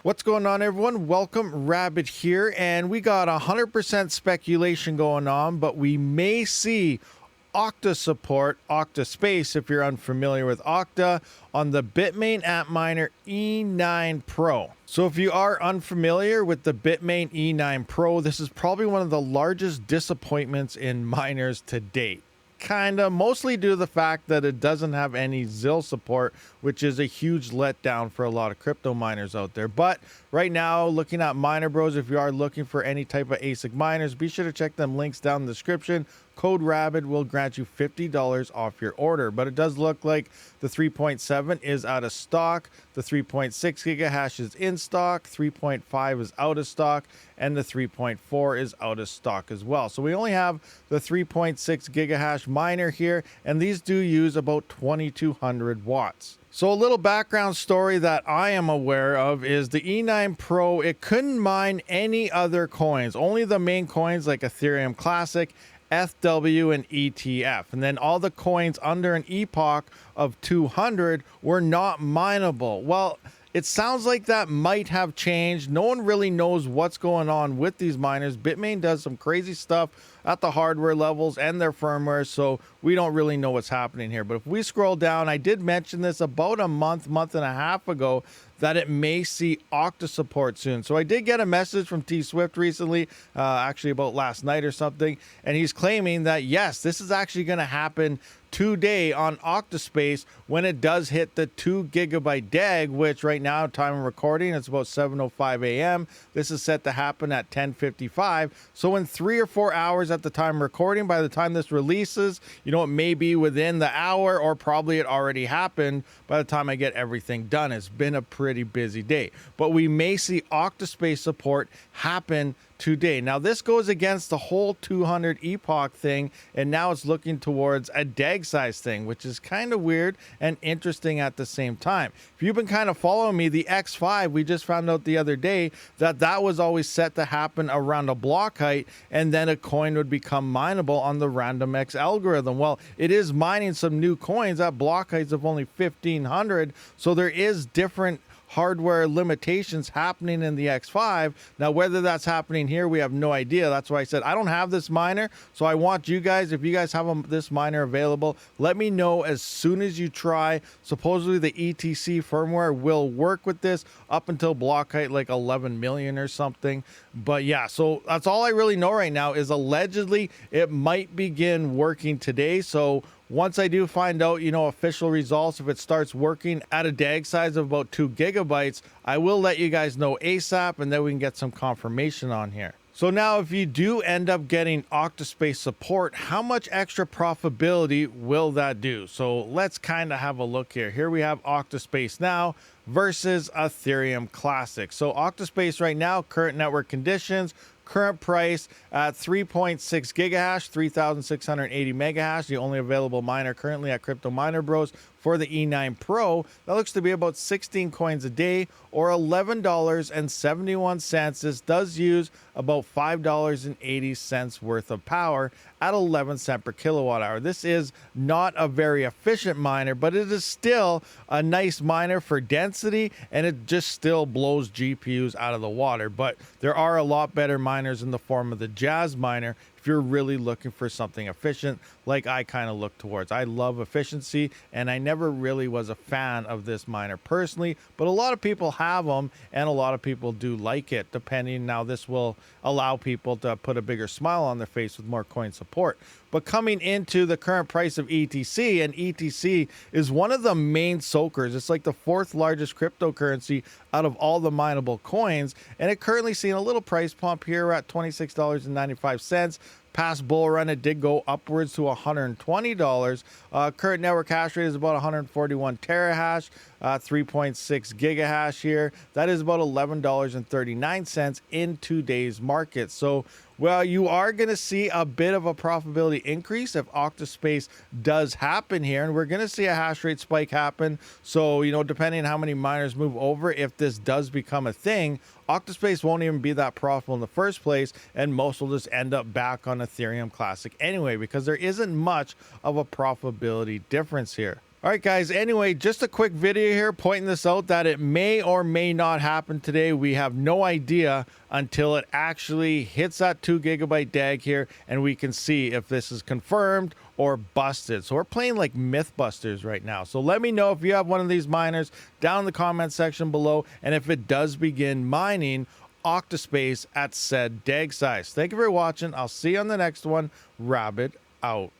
What's going on, everyone? Welcome, Rabid here, and we got 100% speculation going on, but we may see Octa support, ActaSpace, if you're unfamiliar with Octa, on the Bitmain Antminer E9 Pro. So if you are unfamiliar with the Bitmain E9 Pro, this is probably one of the largest disappointments in miners to date. Kinda, mostly due to the fact that it doesn't have any ZIL support, which is a huge letdown for a lot of crypto miners out there. But right now, looking at Miner Bros, if you are looking for any type of ASIC miners, be sure to check them links down in the description. Code RABID will grant you $50 off your order. But it does look like the 3.7 is out of stock, the 3.6 gigahash is in stock, 3.5 is out of stock, and the 3.4 is out of stock as well. So we only have the 3.6 gigahash miner here, and these do use about 2200 watts. So a little background story that I am aware of is the E9 Pro, it couldn't mine any other coins, only the main coins like Ethereum Classic, FW, and ETF. And then all the coins under an epoch of 200 were not mineable. Well, it sounds like that might have changed. No one really knows what's going on with these miners. Bitmain does some crazy stuff at the hardware levels and their firmware, so we don't really know what's happening here. But if we scroll down, I did mention this about a month and a half ago, that it may see Octa support soon. So I did get a message from T Swift recently, actually about last night or something, and he's claiming that yes, this is actually going to happen today on ActaSpace when it does hit the 2 gigabyte DAG, which right now, time of recording, it's about 7:05 a.m. This is set to happen at 10:55. So in 3 or 4 hours at the time of recording, by the time this releases, it may be within the hour, or probably it already happened by the time I get everything done. It's been a pretty busy day, but we may see ActaSpace support happen today. Now this goes against the whole 200 epoch thing, and now it's looking towards a DAG size thing, which is kind of weird and interesting at the same time. If you've been kind of following me, the X5, we just found out the other day that that was always set to happen around a block height, and then a coin would become mineable on the RandomX algorithm. Well, it is mining some new coins at block heights of only 1500, so there is different hardware limitations happening in the X5. Now, whether that's happening here, we have no idea. That's why I said I don't have this miner, so I want you guys, if you guys have this miner available, let me know as soon as you try. Supposedly the ETC firmware will work with this up until block height like 11 million or something. But yeah, so that's all I really know right now, is allegedly it might begin working today. So once I do find out, official results, if it starts working at a DAG size of about 2 gigabytes, I will let you guys know ASAP, and then we can get some confirmation on here. So now if you do end up getting ActaSpace support, how much extra profitability will that do? So let's kind of have a look here. Here we have ActaSpace now versus Ethereum Classic. So ActaSpace right now, current network conditions, current price at 3.6 gigahash, 3,680 megahash, the only available miner currently at Crypto Miner Bros for the E9 Pro. That looks to be about 16 coins a day, or $11.71. This does use about $5.80 worth of power at 11 cents per kilowatt hour. This is not a very efficient miner, but it is still a nice miner for density, and it just still blows GPUs out of the water. But there are a lot better miners in the form of the Jazz miner if you're really looking for something efficient, like I kind of look towards. I love efficiency, and I never really was a fan of this miner personally, but a lot of people have them, and a lot of people do like it, depending. Now this will allow people to put a bigger smile on their face with more coin support. But coming into the current price of ETC, and ETC is one of the main soakers. It's like the 4th largest cryptocurrency out of all the mineable coins, and it currently seeing a little price pump here at $26.95. Past bull run, it did go upwards to $120. Current network hash rate is about 141 terahash, 3.6 gigahash here. That is about $11.39 in today's market. So, well, you are going to see a bit of a profitability increase if ActaSpace does happen here, and we're going to see a hash rate spike happen. So, depending on how many miners move over, if this does become a thing, ActaSpace won't even be that profitable in the first place, and most will just end up back on Ethereum Classic anyway, because there isn't much of a profitability difference here. All right, guys. Anyway, just a quick video here pointing this out that it may or may not happen today. We have no idea until it actually hits that 2 GB DAG here, and we can see if this is confirmed or busted. So we're playing like Mythbusters right now. So let me know if you have one of these miners down in the comment section below, and if it does begin mining Octa.Space at said DAG size. Thank you for watching. I'll see you on the next one. Rabid out.